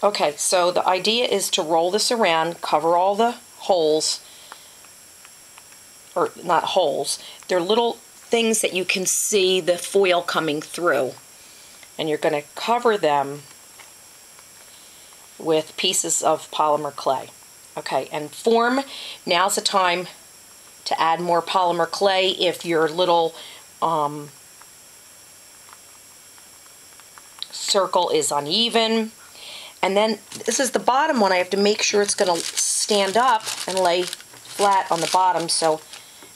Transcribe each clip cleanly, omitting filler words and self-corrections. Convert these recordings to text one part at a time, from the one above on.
Okay, so the idea is to roll this around, cover all the holes, or not holes, they're little things that you can see the foil coming through. And you're going to cover them with pieces of polymer clay. Okay, and form, now's the time to add more polymer clay if your little circle is uneven. And then this is the bottom one. I have to make sure it's going to stand up and lay flat on the bottom, so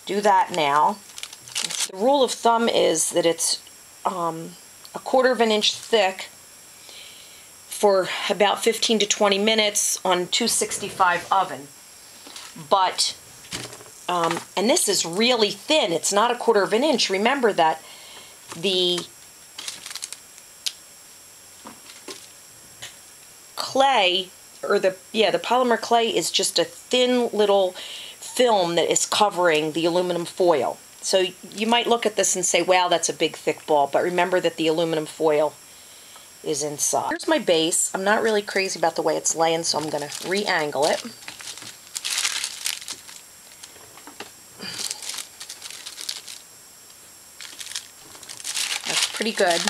do that now. The rule of thumb is that it's 1/4 of an inch thick for about 15 to 20 minutes on 265 oven. But, and this is really thin. It's not 1/4 of an inch. Remember that the clay, or the polymer clay is just a thin little film that is covering the aluminum foil. So you might look at this and say, wow, that's a big thick ball, but remember that the aluminum foil is inside. Here's my base. I'm not really crazy about the way it's laying, so I'm going to re-angle it. That's pretty good.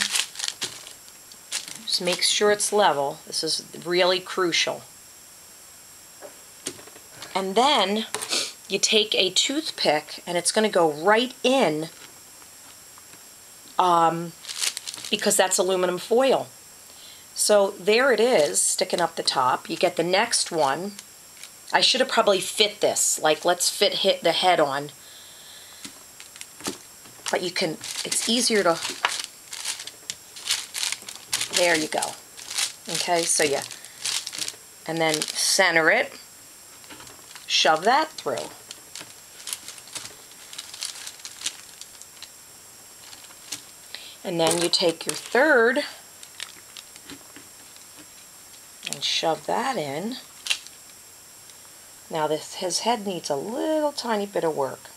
Just make sure it's level. This is really crucial. And then you take a toothpick, and it's going to go right in, because that's aluminum foil. So there it is, sticking up the top. You get the next one. I should have probably fit this, like let's hit the head on. But you can, it's easier to, there you go. Okay, so yeah. And then center it. Shove that through. And then you take your third and shove that in. Now his head needs a little tiny bit of work.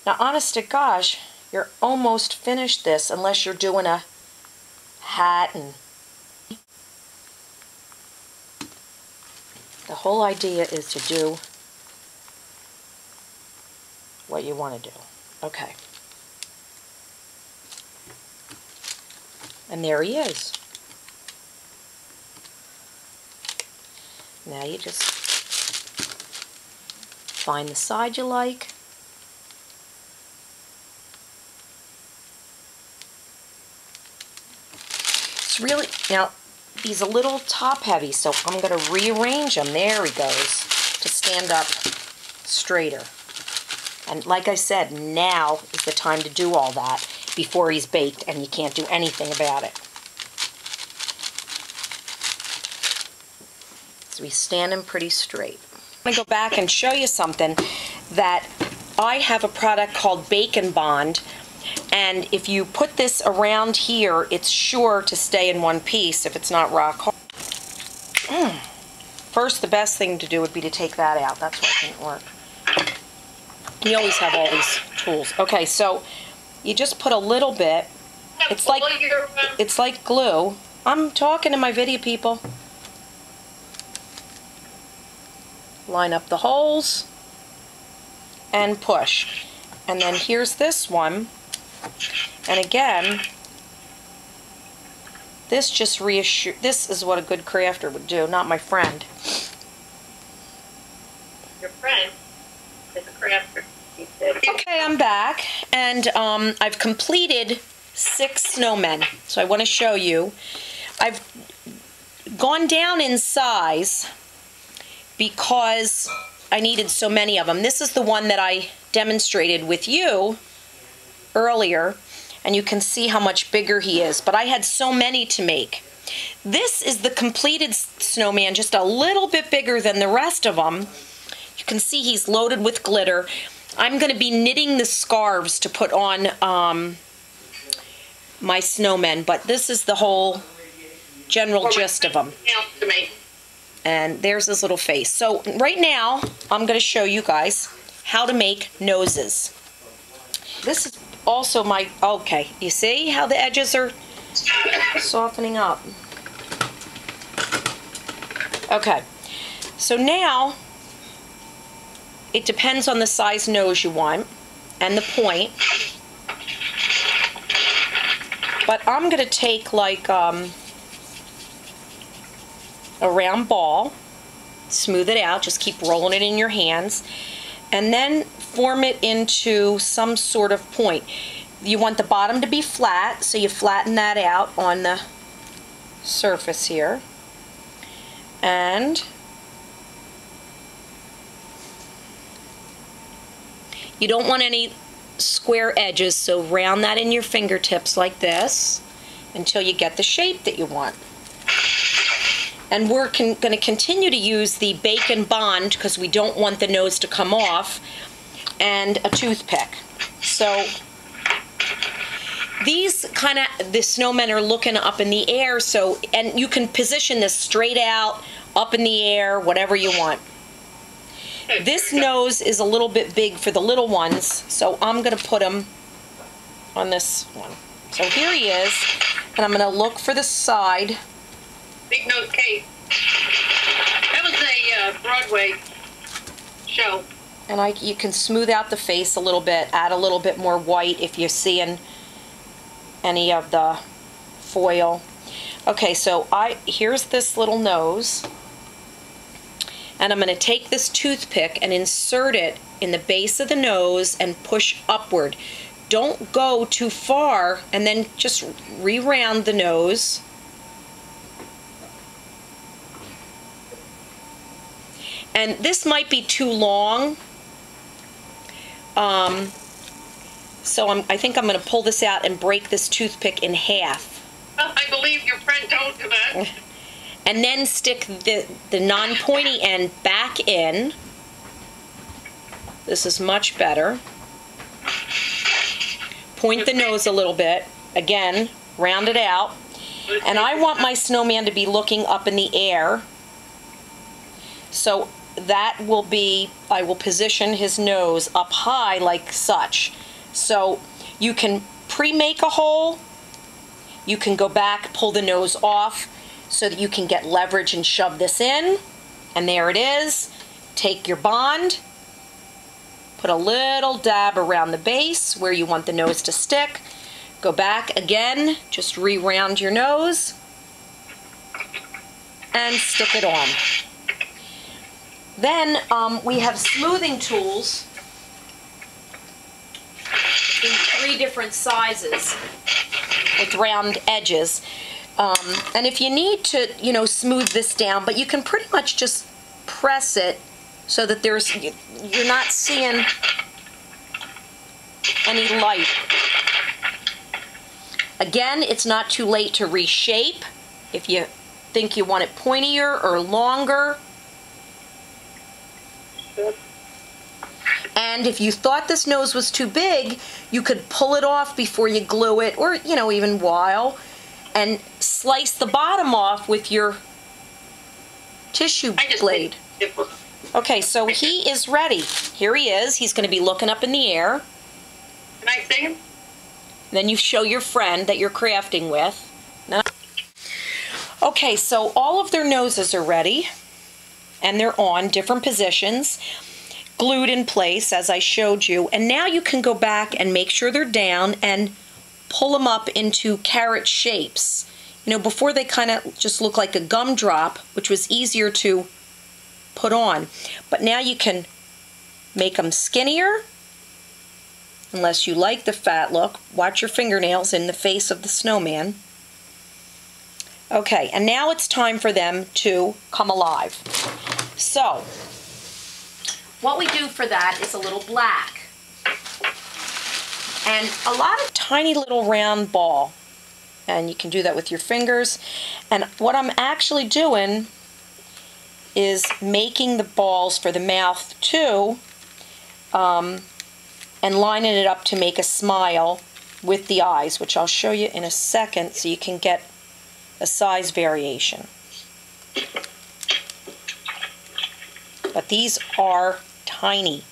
Now honest to gosh, you're almost finished this unless you're doing a hat, and the whole idea is to do what you want to do. Okay. And there he is. Now you just find the side you like. It's really, now he's a little top heavy, so I'm going to rearrange him. There he goes, to stand up straighter. And like I said, now is the time to do all that before he's baked and you can't do anything about it. So we stand him pretty straight. I'm going to go back and show you something that I have a product called Bake and Bond, and if you put this around here, it's sure to stay in one piece if it's not rock hard. First, the best thing to do would be to take that out. That's why it didn't work. You always have all these tools. Okay, so you just put a little bit. It's like glue. I'm talking to my video people. Line up the holes and push. And then here's this one. And again, this just reassures. This is what a good crafter would do, not my friend. Your friend is a crafter. Okay, I'm back, and I've completed 6 snowmen, so I want to show you. I've gone down in size because I needed so many of them. This is the one that I demonstrated with you earlier, and you can see how much bigger he is, but I had so many to make. This is the completed snowman, just a little bit bigger than the rest of them. You can see he's loaded with glitter. I'm going to be knitting the scarves to put on my snowmen, but this is the whole general gist of them. And there's his little face. So right now, I'm going to show you guys how to make noses. This is also my, okay, you see how the edges are softening up? Okay, so now it depends on the size nose you want and the point. But I'm going to take like a round ball, smooth it out, just keep rolling it in your hands, and then form it into some sort of point. You want the bottom to be flat, so you flatten that out on the surface here. And you don't want any square edges, so round that in your fingertips like this until you get the shape that you want. And we're going to continue to use the Bacon Bond because we don't want the nose to come off, and a toothpick. So these the snowmen are looking up in the air, so, and you can position this straight out, up in the air, whatever you want. This nose is a little bit big for the little ones, so I'm going to put him on this one. So here he is, and I'm going to look for the side. Big Nose Kate. That was a Broadway show. And you can smooth out the face a little bit, add a little bit more white if you're seeing any of the foil. Okay, so here's this little nose. And I'm going to take this toothpick and insert it in the base of the nose and push upward. Don't go too far, and then just re-round the nose. And this might be too long, so I think I'm going to pull this out and break this toothpick in half. Well, I believe your friend told you that. And then stick the non-pointy end back in. This is much better. Point the nose a little bit. Again, round it out. And I want my snowman to be looking up in the air. So that will be, I will position his nose up high like such. So you can pre-make a hole. You can go back, pull the nose off, so that you can get leverage and shove this in. And there it is. Take your bond, put a little dab around the base where you want the nose to stick. Go back again, just re-round your nose and stick it on. Then we have smoothing tools in 3 different sizes with round edges. And if you need to, smooth this down, but you can pretty much just press it so that you're not seeing any light. Again, it's not too late to reshape if you think you want it pointier or longer. And if you thought this nose was too big, you could pull it off before you glue it, or, even while, and slice the bottom off with your tissue blade. Okay, so he is ready. Here he is. He's going to be looking up in the air. Can I see him? Then you show your friend that you're crafting with. Okay, so all of their noses are ready, and they're on different positions, glued in place as I showed you. And now you can go back and make sure they're down and pull them up into carrot shapes. Before they kind of just look like a gumdrop, which was easier to put on. But now you can make them skinnier, unless you like the fat look. Watch your fingernails in the face of the snowman. Okay, and now it's time for them to come alive. So, what we do for that is a little black. And a lot of tiny little round ball. And you can do that with your fingers. And what I'm actually doing is making the balls for the mouth too, and lining it up to make a smile with the eyes, which I'll show you in a second so you can get a size variation. But these are tiny.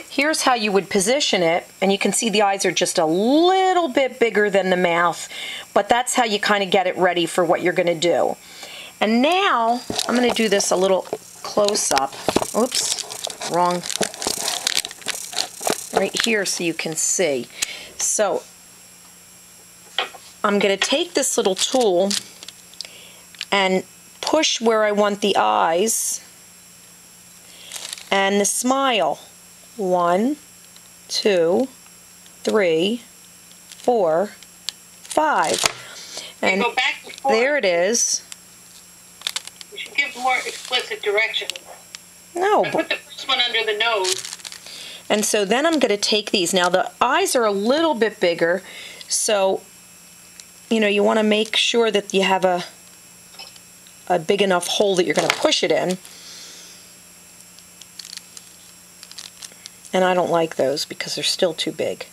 Here's how you would position it, and you can see the eyes are just a little bit bigger than the mouth, but that's how you kind of get it ready for what you're going to do. And now I'm going to do this a little close up. Oops, wrong. Right here so you can see. So I'm going to take this little tool and push where I want the eyes and the smile. 1, 2, 3, 4, 5. And go back and forth. There it is. You should give more explicit direction. No. I put the first one under the nose. And so then I'm going to take these. Now the eyes are a little bit bigger, so you want to make sure that you have a big enough hole that you're going to push it in. And I don't like those because they're still too big.